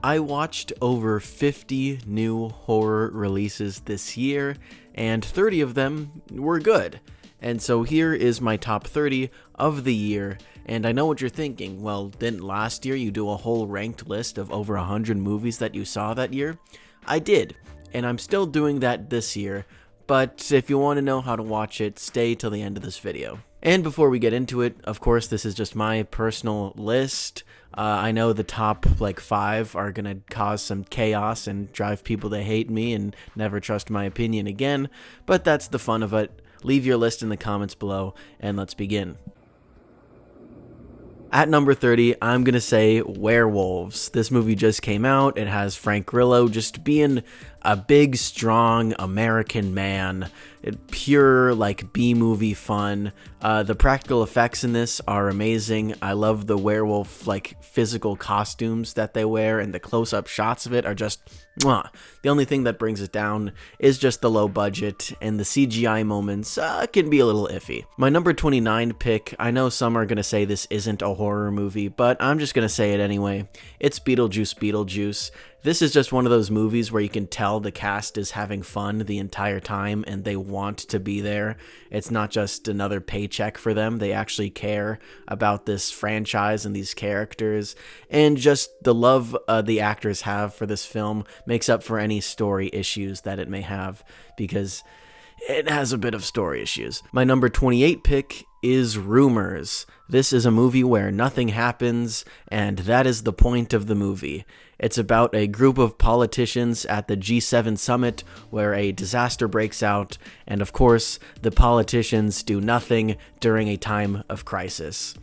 I watched over 50 new horror releases this year, and 30 of them were good. And so here is my top 30 of the year, and I know what you're thinking. Well, didn't last year you do a whole ranked list of over 100 movies that you saw that year? I did, and I'm still doing that this year, but if you want to know how to watch it, stay till the end of this video. And before we get into it, of course, this is just my personal list. I know the top 5 are gonna cause some chaos and drive people to hate me and never trust my opinion again, but that's the fun of it. Leave your list in the comments below, and let's begin. At number 30, I'm going to say Werewolves. This movie just came out. It has Frank Grillo just being a big, strong American man. Pure, B-movie fun. The practical effects in this are amazing. I love the werewolf, physical costumes that they wear, and the close-up shots of it are just mwah. The only thing that brings it down is just the low budget, and the CGI moments can be a little iffy. My number 29 pick, I know some are going to say this isn't a horror movie, but I'm just going to say it anyway. It's Beetlejuice. This is just one of those movies where you can tell the cast is having fun the entire time and they want to be there. It's not just another paycheck for them. They actually care about this franchise and these characters. And just the love the actors have for this film makes up for any story issues that it may have, because it has a bit of story issues. My number 28 pick is Rumors. This is a movie where nothing happens, and that is the point of the movie. It's about a group of politicians at the G7 summit where a disaster breaks out, and of course, the politicians do nothing during a time of crisis.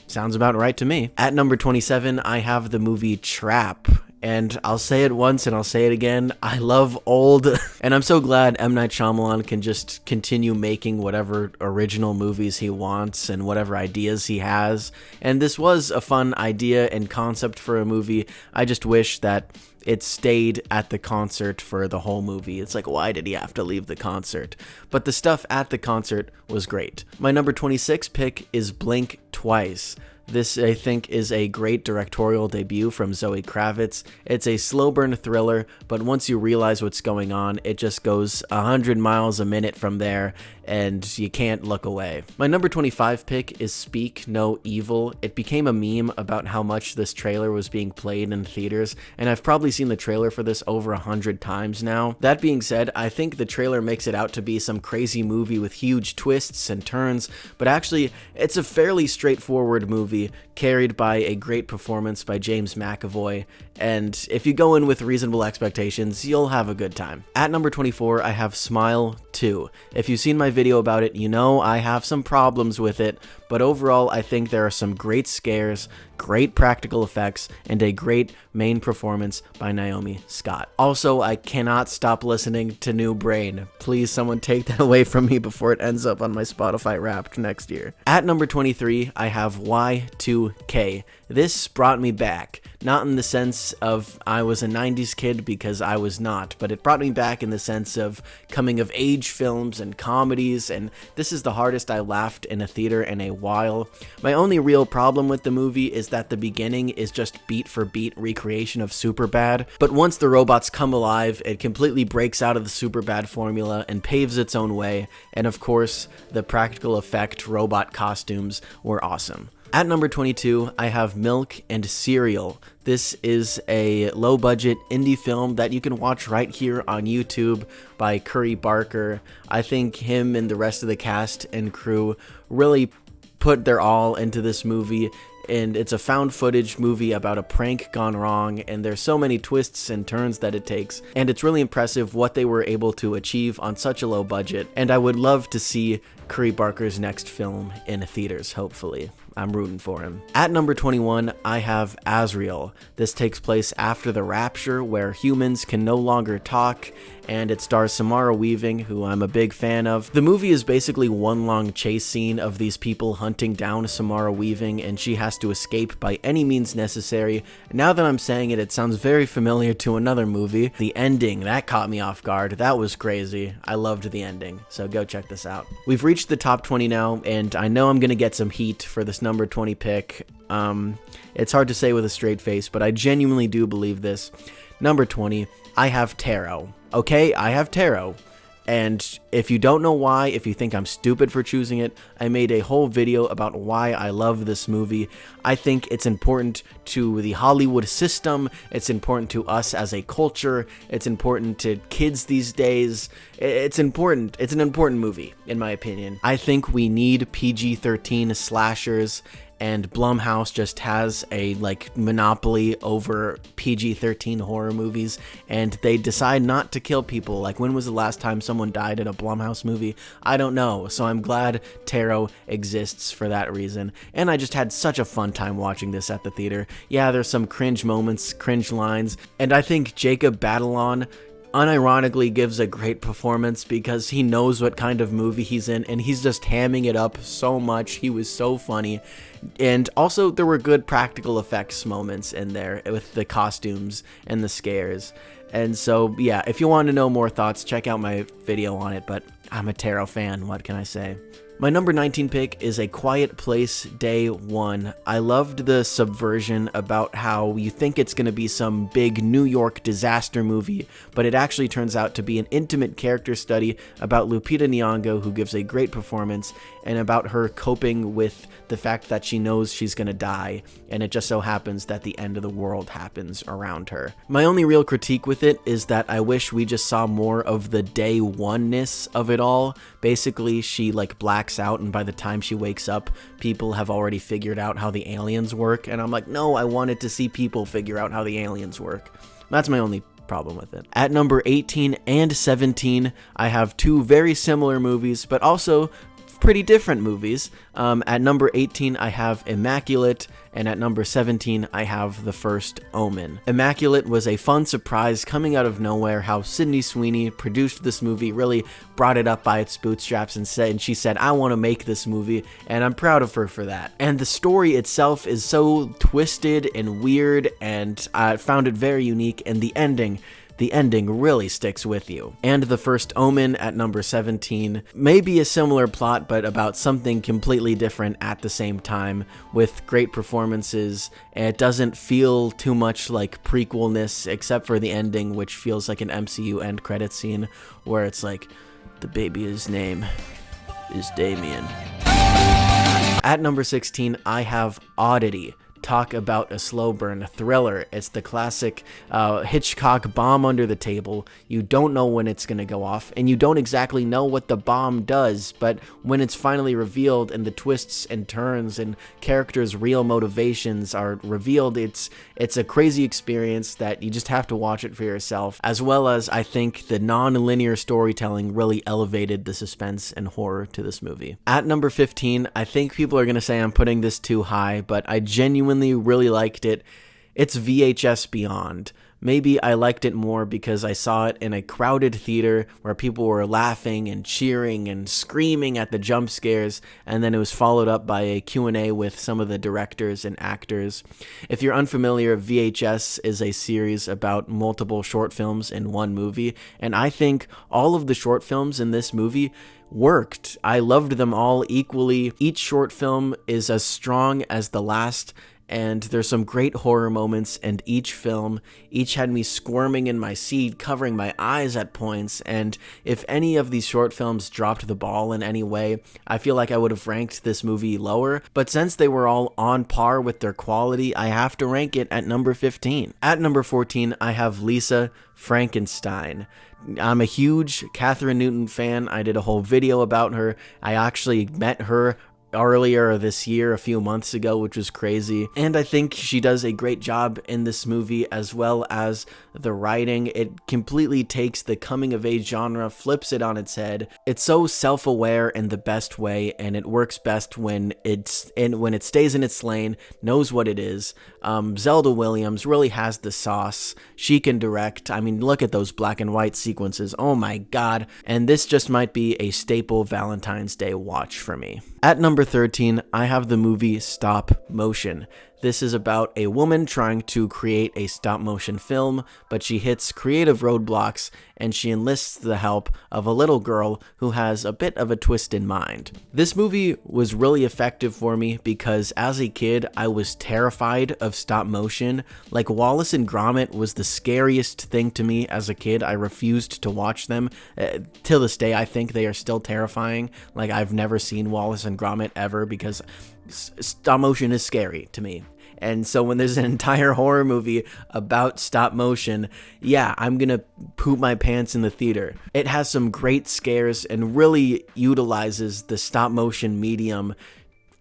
Sounds about right to me. At number 27, I have the movie Trap. And I'll say it once and I'll say it again, I love old, and I'm so glad M. Night Shyamalan can just continue making whatever original movies he wants and whatever ideas he has. And this was a fun idea and concept for a movie. I just wish that it stayed at the concert for the whole movie. It's why did he have to leave the concert? But the stuff at the concert was great. My number 26 pick is Blink Twice. This, I think, is a great directorial debut from Zoe Kravitz. It's a slow burn thriller, but once you realize what's going on, it just goes 100 miles a minute from there, and you can't look away. My number 25 pick is Speak No Evil. It became a meme about how much this trailer was being played in theaters, and I've probably seen the trailer for this over 100 times now. That being said, I think the trailer makes it out to be some crazy movie with huge twists and turns, but actually, it's a fairly straightforward movie carried by a great performance by James McAvoy, and if you go in with reasonable expectations, you'll have a good time. At number 24, I have Smile 2. If you've seen my video about it, you know I have some problems with it, but overall I think there are some great scares, great practical effects, and a great main performance by Naomi Scott. Also, I cannot stop listening to New Brain. Please, someone take that away from me before it ends up on my Spotify Wrapped next year. At number 23, I have Y2K. This brought me back. Not in the sense of I was a 90s kid, because I was not, but it brought me back in the sense of coming of age films and comedies, and this is the hardest I laughed in a theater in a while. My only real problem with the movie is that the beginning is just beat for beat recreation of Superbad, but once the robots come alive, it completely breaks out of the Superbad formula and paves its own way, and of course, the practical effect robot costumes were awesome. At number 22, I have Milk and Cereal. This is a low-budget indie film that you can watch right here on YouTube by Curry Barker. I think him and the rest of the cast and crew really put their all into this movie, and it's a found footage movie about a prank gone wrong, and there's so many twists and turns that it takes, and it's really impressive what they were able to achieve on such a low budget, and I would love to see Curry Barker's next film in theaters, hopefully. I'm rooting for him. At number 21, I have Azrael. This takes place after the Rapture, where humans can no longer talk, and it stars Samara Weaving, who I'm a big fan of. The movie is basically one long chase scene of these people hunting down Samara Weaving, and she has to escape by any means necessary. Now that I'm saying it, it sounds very familiar to another movie. The ending, that caught me off guard. That was crazy. I loved the ending, so go check this out. We've reached the top 20 now, and I know I'm gonna get some heat for this number 20 pick. It's hard to say with a straight face, but I genuinely do believe this. Number 20, I have Tarot. Okay, I have Tarot. And if you don't know why, if you think I'm stupid for choosing it, I made a whole video about why I love this movie. I think it's important to the Hollywood system. It's important to us as a culture. It's important to kids these days. It's important. It's an important movie, in my opinion. I think we need PG-13 slashers, and Blumhouse just has a monopoly over PG-13 horror movies, and they decide not to kill people. Like, when was the last time someone died in a Blumhouse movie? I don't know, so I'm glad Tarot exists for that reason. And I just had such a fun time watching this at the theater. Yeah, there's some cringe moments, cringe lines, and I think Jacob Batalon unironically gives a great performance because he knows what kind of movie he's in, and he's just hamming it up so much. He was so funny. And also, there were good practical effects moments in there with the costumes and the scares. And so, yeah, if you want to know more thoughts, check out my video on it, but I'm a Tarot fan, what can I say? My number 19 pick is A Quiet Place Day 1. I loved the subversion about how you think it's going to be some big New York disaster movie, but it actually turns out to be an intimate character study about Lupita Nyong'o, who gives a great performance, and about her coping with the fact that she knows she's going to die, and it just so happens that the end of the world happens around her. My only real critique with it is that I wish we just saw more of the day one-ness of it all. Basically, she blacks out, and by the time she wakes up, people have already figured out how the aliens work, and I'm like, no, I wanted to see people figure out how the aliens work. That's my only problem with it. At number 18 and 17, I have two very similar movies, but also pretty different movies. At number 18, I have Immaculate, and at number 17, I have The First Omen. Immaculate was a fun surprise coming out of nowhere. How Sydney Sweeney produced this movie, really brought it up by its bootstraps, and she said, I want to make this movie, and I'm proud of her for that. And the story itself is so twisted and weird, and I found it very unique, and the ending really sticks with you. And The First Omen at number 17 may be a similar plot, but about something completely different at the same time, with great performances, and it doesn't feel too much like prequelness, except for the ending, which feels like an MCU end credit scene, where it's like, the baby's name is Damien. At number 16, I have Oddity. Talk about a slow burn thriller. It's the classic Hitchcock bomb under the table. You don't know when it's going to go off, and you don't exactly know what the bomb does, but when it's finally revealed and the twists and turns and characters' real motivations are revealed, it's a crazy experience that you just have to watch it for yourself, as well as I think the non-linear storytelling really elevated the suspense and horror to this movie. At number 15, I think people are going to say I'm putting this too high, but I genuinely really liked it. It's VHS Beyond. Maybe I liked it more because I saw it in a crowded theater where people were laughing and cheering and screaming at the jump scares, and then it was followed up by a Q&A with some of the directors and actors. If you're unfamiliar, VHS is a series about multiple short films in one movie, and I think all of the short films in this movie worked. I loved them all equally. Each short film is as strong as the last, and there's some great horror moments in each film. Each had me squirming in my seat, covering my eyes at points, and if any of these short films dropped the ball in any way, I feel like I would have ranked this movie lower, but since they were all on par with their quality, I have to rank it at number 15. At number 14, I have Lisa Frankenstein. I'm a huge Catherine Newton fan. I did a whole video about her. I actually met her earlier this year, a few months ago, which was crazy. And I think she does a great job in this movie, as well as the writing. It completely takes the coming of age genre, flips it on its head. It's so self-aware in the best way, and it works best when it stays in its lane, knows what it is. Zelda Williams really has the sauce. She can direct. I mean, look at those black and white sequences. Oh my god. And this just might be a staple Valentine's Day watch for me. At number 13, I have the movie Stop Motion. This is about a woman trying to create a stop-motion film, but she hits creative roadblocks and she enlists the help of a little girl who has a bit of a twisted mind. This movie was really effective for me because as a kid, I was terrified of stop-motion. Like, Wallace and Gromit was the scariest thing to me as a kid. I refused to watch them. Till this day, I think they are still terrifying. Like, I've never seen Wallace and Gromit ever because stop motion is scary to me. And so when there's an entire horror movie about stop motion, yeah, I'm gonna poop my pants in the theater. It has some great scares and really utilizes the stop motion medium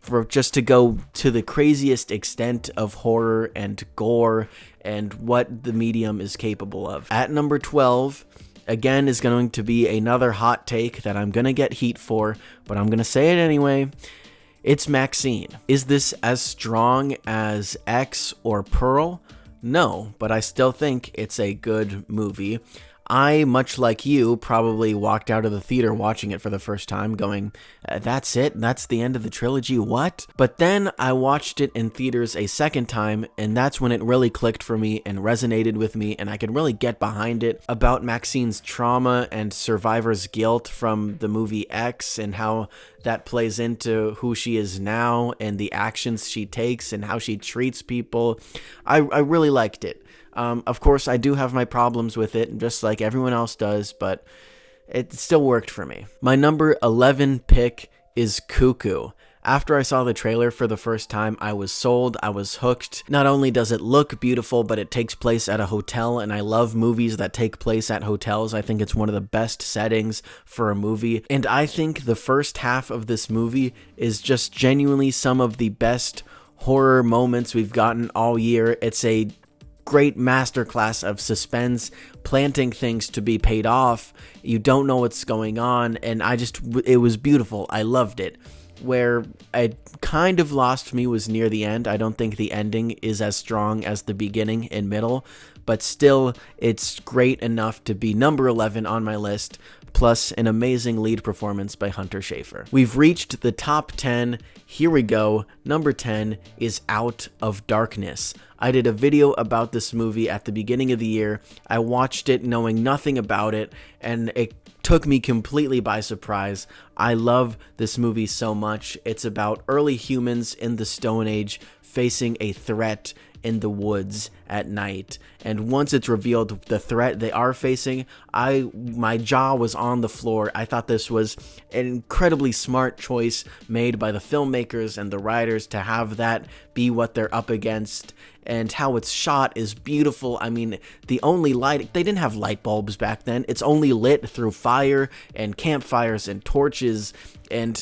for just to go to the craziest extent of horror and gore and what the medium is capable of. At number 12, again, is going to be another hot take that I'm gonna get heat for, but I'm gonna say it anyway. It's Maxine. Is this as strong as X or Pearl? No, but I still think it's a good movie. I, much like you, probably walked out of the theater watching it for the first time going, that's it? That's the end of the trilogy? What? But then I watched it in theaters a second time, and that's when it really clicked for me and resonated with me, and I could really get behind it about Maxine's trauma and survivor's guilt from the movie X and how that plays into who she is now and the actions she takes and how she treats people. I really liked it. Of course, I do have my problems with it, just like everyone else does, but it still worked for me. My number 11 pick is Cuckoo. After I saw the trailer for the first time, I was sold, I was hooked. Not only does it look beautiful, but it takes place at a hotel, and I love movies that take place at hotels. I think it's one of the best settings for a movie, and I think the first half of this movie is just genuinely some of the best horror moments we've gotten all year. It's a great masterclass of suspense, planting things to be paid off. You don't know what's going on, and it was beautiful. I loved it. Where it kind of lost me was near the end. I don't think the ending is as strong as the beginning and middle, but still, it's great enough to be number 11 on my list, plus an amazing lead performance by Hunter Schafer. We've reached the top 10. Here we go. Number 10 is Out of Darkness. I did a video about this movie at the beginning of the year. I watched it knowing nothing about it, and it took me completely by surprise. I love this movie so much. It's about early humans in the Stone Age facing a threat in the woods at night, and once it's revealed the threat they are facing, my jaw was on the floor. I thought this was an incredibly smart choice made by the filmmakers and the writers to have that be what they're up against, and how it's shot is beautiful. I mean, the only light, they didn't have light bulbs back then. It's only lit through fire and campfires and torches, and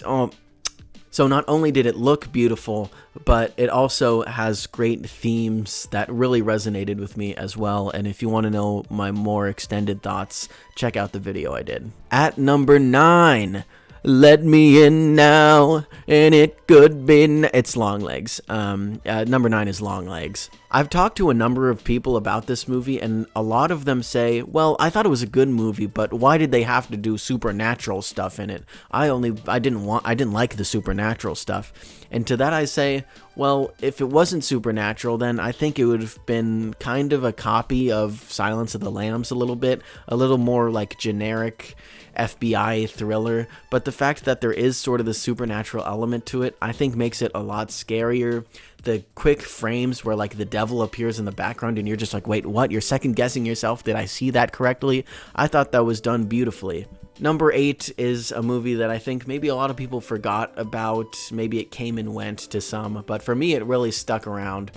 so not only did it look beautiful, but it also has great themes that really resonated with me as well. And if you want to know my more extended thoughts, check out the video I did. At number 9, Let Me In Now, and it could be... It's Longlegs. Number 9 is Longlegs. I've talked to a number of people about this movie, and a lot of them say, well, I thought it was a good movie, but why did they have to do supernatural stuff in it? I didn't like the supernatural stuff. And to that I say, well, if it wasn't supernatural, then I think it would have been kind of a copy of Silence of the Lambs a little more like generic FBI thriller, but the fact that there is sort of the supernatural element to it, I think makes it a lot scarier. The quick frames where like the devil appears in the background and you're just like, wait, what? You're second guessing yourself. Did I see that correctly? I thought that was done beautifully. Number 8 is a movie that I think maybe a lot of people forgot about. Maybe it came and went to some, but for me it really stuck around,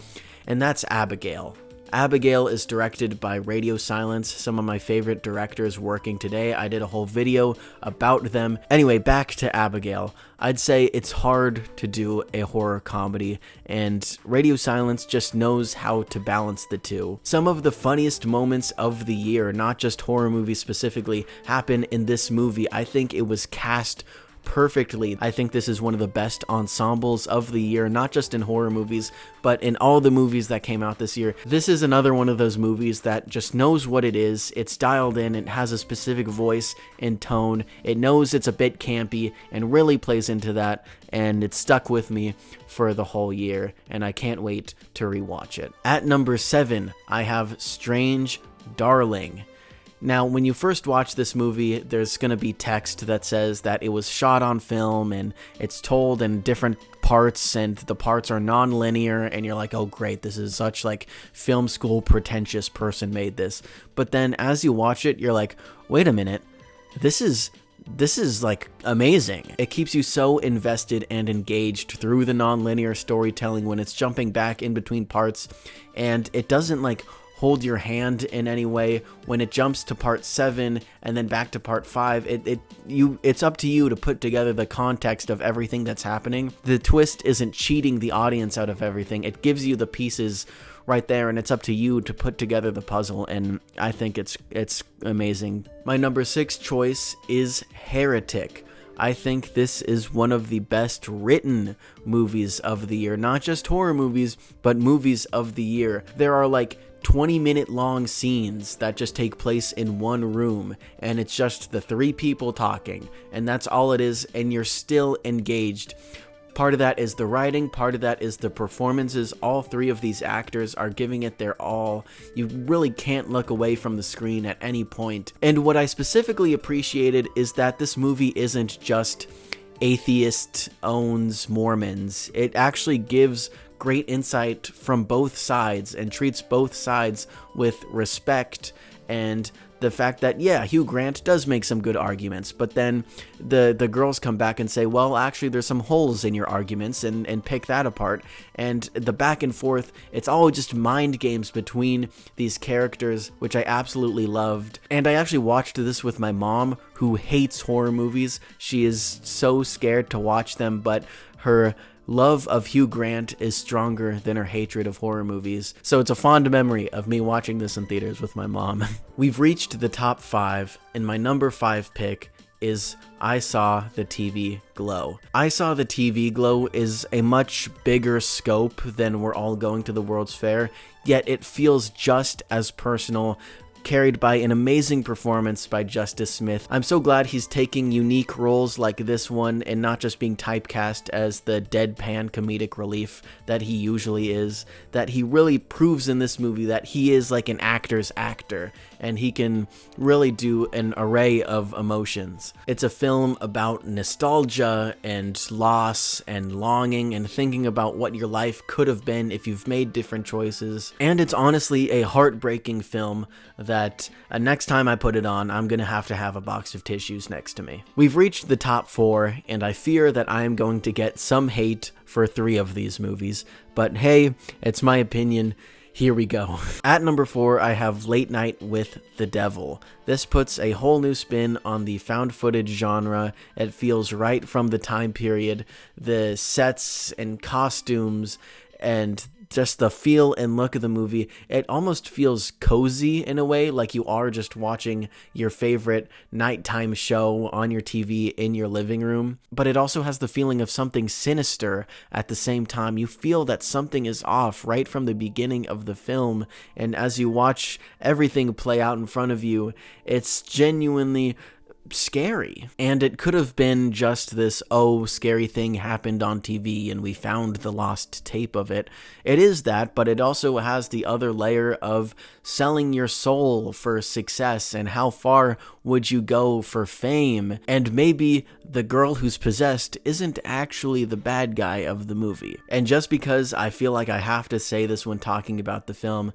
and that's Abigail. Abigail is directed by Radio Silence, some of my favorite directors working today. I did a whole video about them. Anyway, back to Abigail. I'd say it's hard to do a horror comedy, and Radio Silence just knows how to balance the two. Some of the funniest moments of the year, not just horror movies specifically, happen in this movie. I think it was cast perfectly. I think this is one of the best ensembles of the year, not just in horror movies, but in all the movies that came out this year. This is another one of those movies that just knows what it is. It's dialed in, it has a specific voice and tone. It knows it's a bit campy and really plays into that, and it stuck with me for the whole year, and I can't wait to rewatch it. At number 7, I have Strange Darling. Now, when you first watch this movie, there's going to be text that says that it was shot on film and it's told in different parts and the parts are non-linear, and you're like, oh great, this is such like film school pretentious person made this. But then as you watch it, you're like, wait a minute, this is like amazing. It keeps you so invested and engaged through the non-linear storytelling when it's jumping back in between parts, and it doesn't like hold your hand in any way. When it jumps to part 7 and then back to part 5, it's up to you to put together the context of everything that's happening. The twist isn't cheating the audience out of everything. It gives you the pieces right there, and it's up to you to put together the puzzle, and I think it's amazing. My number 6 choice is Heretic. I think this is one of the best written movies of the year. Not just horror movies, but movies of the year. There are like 20-minute long scenes that just take place in one room, and it's just the 3 people talking, and that's all it is, and you're still engaged. Part of that is the writing, part of that is the performances. All 3 of these actors are giving it their all. You really can't look away from the screen at any point. And what I specifically appreciated is that this movie isn't just atheist owns Mormons. It actually gives great insight from both sides and treats both sides with respect, and the fact that, yeah, Hugh Grant does make some good arguments, but then the girls come back and say, well, actually there's some holes in your arguments, and pick that apart. And the back and forth, it's all just mind games between these characters, which I absolutely loved. And I actually watched this with my mom, who hates horror movies. She is so scared to watch them, but her love of Hugh Grant is stronger than her hatred of horror movies. So it's a fond memory of me watching this in theaters with my mom. We've reached the top 5, and my number 5 pick is I Saw the TV Glow. I Saw the TV Glow is a much bigger scope than We're All Going to the World's Fair, yet it feels just as personal, carried by an amazing performance by Justice Smith. I'm so glad he's taking unique roles like this one and not just being typecast as the deadpan comedic relief that he usually is, that he really proves in this movie that he is like an actor's actor, and he can really do an array of emotions. It's a film about nostalgia and loss and longing and thinking about what your life could have been if you've made different choices. And it's honestly a heartbreaking film that next time I put it on, I'm gonna have to have a box of tissues next to me. We've reached the top 4, and I fear that I am going to get some hate for 3 of these movies, but hey, it's my opinion. Here we go. At number 4, I have Late Night with the Devil. This puts a whole new spin on the found footage genre. It feels right from the time period. The sets and costumes and just the feel and look of the movie, it almost feels cozy in a way, like you are just watching your favorite nighttime show on your TV in your living room. But it also has the feeling of something sinister at the same time. You feel that something is off right from the beginning of the film, and as you watch everything play out in front of you, it's genuinely scary. And it could have been just this, oh, scary thing happened on TV and we found the lost tape of it. It is that, but it also has the other layer of selling your soul for success, and how far would you go for fame, and maybe the girl who's possessed isn't actually the bad guy of the movie. And just because I feel like I have to say this when talking about the film,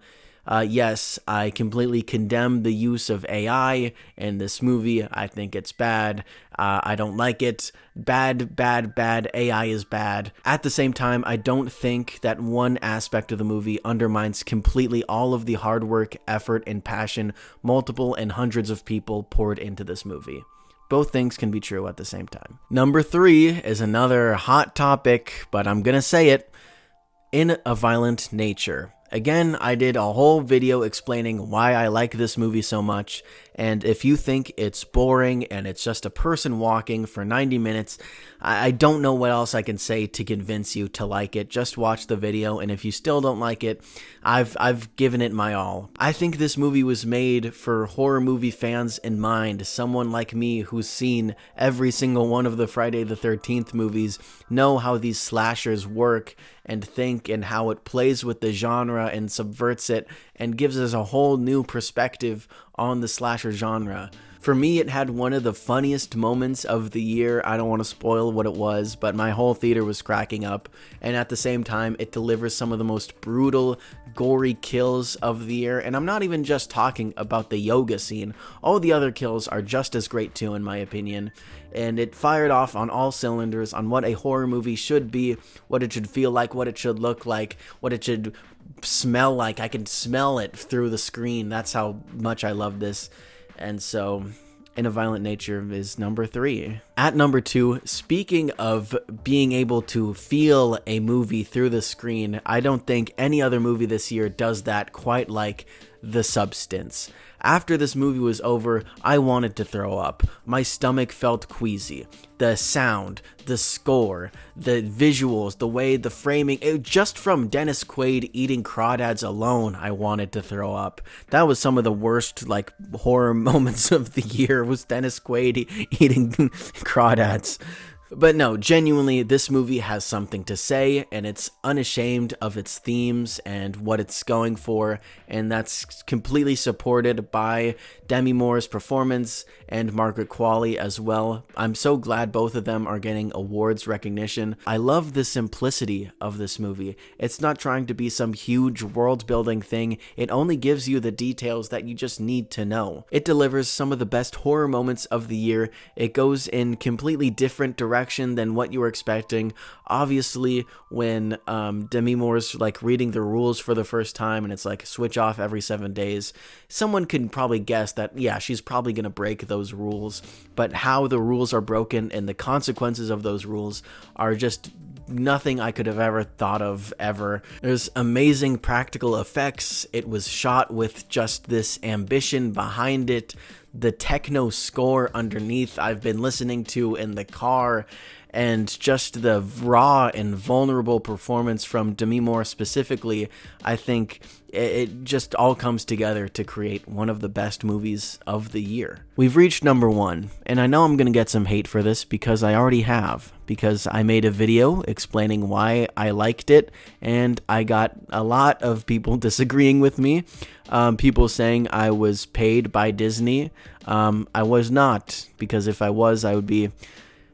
yes, I completely condemn the use of AI in this movie. I think it's bad. I don't like it. Bad, bad, bad. AI is bad. At the same time, I don't think that one aspect of the movie undermines completely all of the hard work, effort, and passion multiple and hundreds of people poured into this movie. Both things can be true at the same time. Number 3 is another hot topic, but I'm gonna say it. In a Violent Nature. Again, I did a whole video explaining why I like this movie so much, and if you think it's boring and it's just a person walking for 90 minutes, I don't know what else I can say to convince you to like it. Just watch the video, and if you still don't like it, I've given it my all. I think this movie was made for horror movie fans in mind. Someone like me who's seen every single one of the Friday the 13th movies know how these slashers work and think, and how it plays with the genre and subverts it and gives us a whole new perspective on the slasher genre. For me, it had one of the funniest moments of the year. I don't want to spoil what it was, but my whole theater was cracking up, and at the same time, it delivers some of the most brutal, gory kills of the year. And I'm not even just talking about the yoga scene. All the other kills are just as great too, in my opinion. And it fired off on all cylinders on what a horror movie should be, what it should feel like, what it should look like, what it should smell like. I can smell it through the screen. That's how much I love this. And so, In a Violent Nature is number 3. At number 2, speaking of being able to feel a movie through the screen, I don't think any other movie this year does that quite like The Substance. After this movie was over, I wanted to throw up. My stomach felt queasy. The sound, the score, the visuals, the way the framing, just from Dennis Quaid eating crawdads alone, I wanted to throw up. That was some of the worst, horror moments of the year, was Dennis Quaid eating crawdads. But no, genuinely, this movie has something to say, and it's unashamed of its themes and what it's going for, and that's completely supported by Demi Moore's performance and Margaret Qualley as well. I'm so glad both of them are getting awards recognition. I love the simplicity of this movie. It's not trying to be some huge world-building thing. It only gives you the details that you just need to know. It delivers some of the best horror moments of the year. It goes in completely different directions than what you were expecting. Obviously, when Demi Moore's reading the rules for the first time and it's switch off every 7 days, someone could probably guess that, yeah, she's probably going to break those rules. But how the rules are broken and the consequences of those rules are just nothing I could have ever thought of ever. There's amazing practical effects. It was shot with just this ambition behind it. The techno score underneath I've been listening to in the car, and just the raw and vulnerable performance from Demi Moore specifically, I think it just all comes together to create one of the best movies of the year. We've reached number 1, and I know I'm going to get some hate for this because I already have, because I made a video explaining why I liked it, and I got a lot of people disagreeing with me. People saying I was paid by Disney. I was not, because if I was, I would be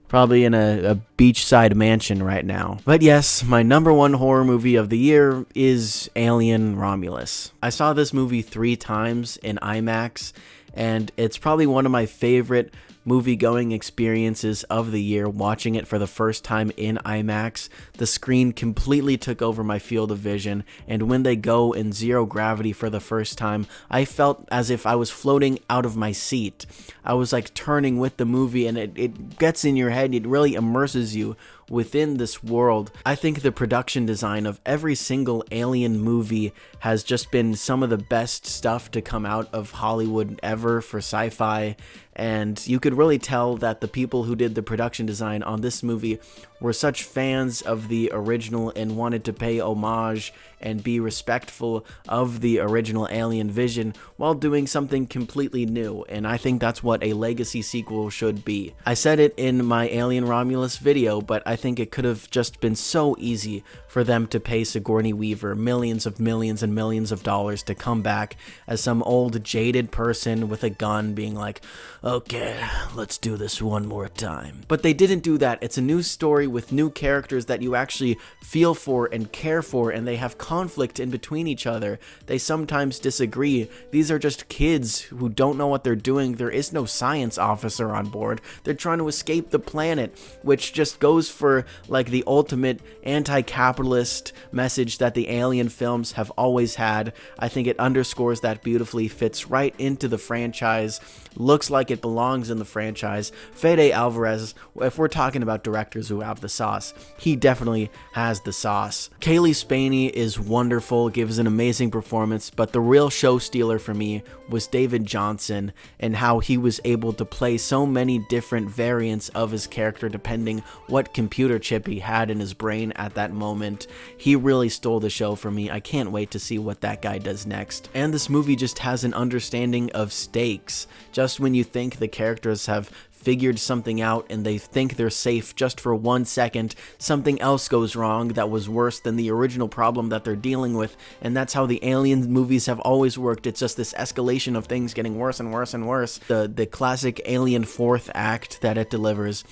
probably in a beachside mansion right now. But yes, my number 1 horror movie of the year is Alien Romulus. I saw this movie 3 times in IMAX, and it's probably one of my favorite movie-going experiences of the year. Watching it for the first time in IMAX, the screen completely took over my field of vision, and when they go in zero gravity for the first time, I felt as if I was floating out of my seat. I was turning with the movie, and it gets in your head. It really immerses you within this world. I think the production design of every single Alien movie has just been some of the best stuff to come out of Hollywood ever for sci-fi, and you could really tell that the people who did the production design on this movie were such fans of the original and wanted to pay homage and be respectful of the original Alien vision while doing something completely new, and I think that's what a legacy sequel should be. I said it in my Alien Romulus video, but I think it could have just been so easy for them to pay Sigourney Weaver millions and millions of dollars to come back as some old jaded person with a gun being like, okay, let's do this one more time. But they didn't do that. It's a new story with new characters that you actually feel for and care for, and they have conflict in between each other. They sometimes disagree. These are just kids who don't know what they're doing. There is no science officer on board. They're trying to escape the planet, which just goes for the ultimate anti-capitalist message that the Alien films have always had. I think it underscores that beautifully, fits right into the franchise, looks like it It belongs in the franchise. Fede Alvarez, if we're talking about directors who have the sauce, he definitely has the sauce. Kaylee Spaney is wonderful, gives an amazing performance, but the real show stealer for me was David Johnson and how he was able to play so many different variants of his character depending what computer chip he had in his brain at that moment. He really stole the show for me. I can't wait to see what that guy does next. And this movie just has an understanding of stakes. Just when you think the characters have figured something out and they think they're safe just for 1 second, something else goes wrong that was worse than the original problem that they're dealing with, and that's how the Alien movies have always worked. It's just this escalation of things getting worse and worse and worse. The classic Alien fourth act that it delivers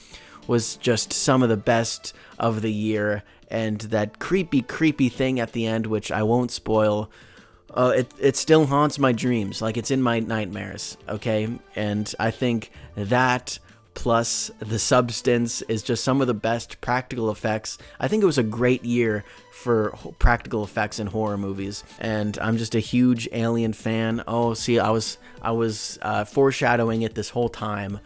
was just some of the best of the year, and that creepy thing at the end, which I won't spoil, it still haunts my dreams, like it's in my nightmares, okay? And I think that plus the substance is just some of the best practical effects. I think it was a great year for practical effects in horror movies, and I'm just a huge Alien fan. Oh, see, I was foreshadowing it this whole time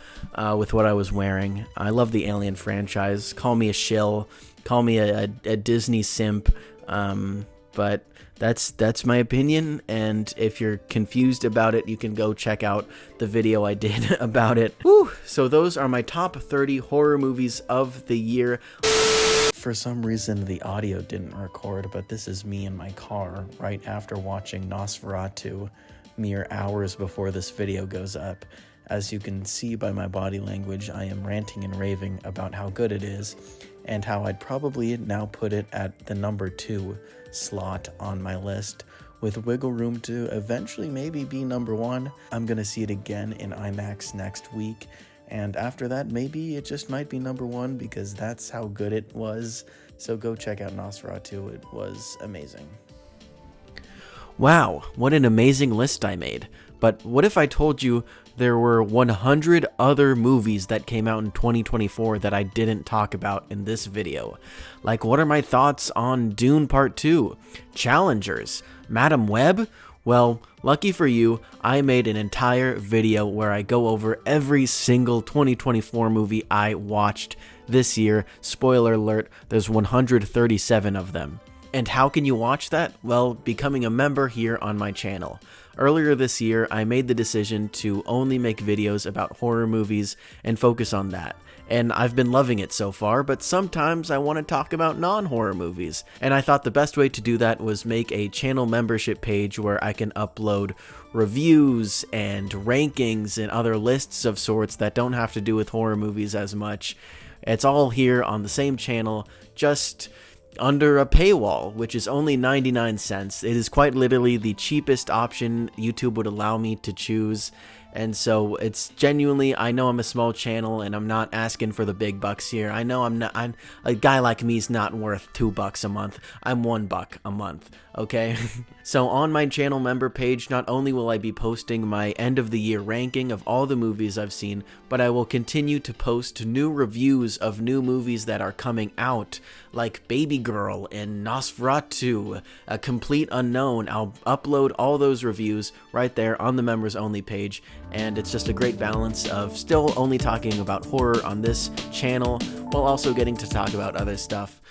with what I was wearing. I love the Alien franchise. Call me a shill, call me a Disney simp, but that's my opinion, and if you're confused about it, you can go check out the video I did about it. Whew. So those are my top 30 horror movies of the year. For some reason, the audio didn't record, but this is me in my car right after watching Nosferatu mere hours before this video goes up. As you can see by my body language, I am ranting and raving about how good it is, and how I'd probably now put it at the number 2 slot on my list, with wiggle room to eventually maybe be number 1. I'm gonna see it again in IMAX next week, and after that maybe it just might be number 1 because that's how good it was. So go check out Nosferatu, it was amazing. Wow, what an amazing list I made. But what if I told you there were 100 other movies that came out in 2024 that I didn't talk about in this video? Like, what are my thoughts on Dune Part 2, Challengers, Madam Web? Well, lucky for you, I made an entire video where I go over every single 2024 movie I watched this year. Spoiler alert, there's 137 of them. And how can you watch that? Well, becoming a member here on my channel. Earlier this year, I made the decision to only make videos about horror movies and focus on that. And I've been loving it so far, but sometimes I want to talk about non-horror movies. And I thought the best way to do that was make a channel membership page where I can upload reviews and rankings and other lists of sorts that don't have to do with horror movies as much. It's all here on the same channel, just under a paywall, which is only 99 cents. It is quite literally the cheapest option YouTube would allow me to choose. And so it's genuinely, I know I'm a small channel and I'm not asking for the big bucks here. I know I'm a guy like me is not worth $2 a month. I'm $1 a month, okay? So on my channel member page, not only will I be posting my end of the year ranking of all the movies I've seen, but I will continue to post new reviews of new movies that are coming out, like Baby Girl and Nosferatu, A Complete Unknown. I'll upload all those reviews right there on the members only page. And it's just a great balance of still only talking about horror on this channel while also getting to talk about other stuff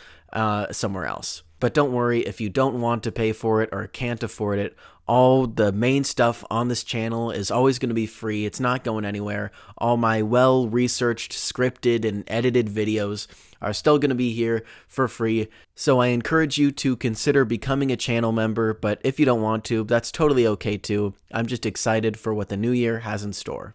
somewhere else. But don't worry, if you don't want to pay for it or can't afford it, all the main stuff on this channel is always going to be free. It's not going anywhere. All my well-researched, scripted, and edited videos are still going to be here for free. So I encourage you to consider becoming a channel member, but if you don't want to, that's totally okay too. I'm just excited for what the new year has in store.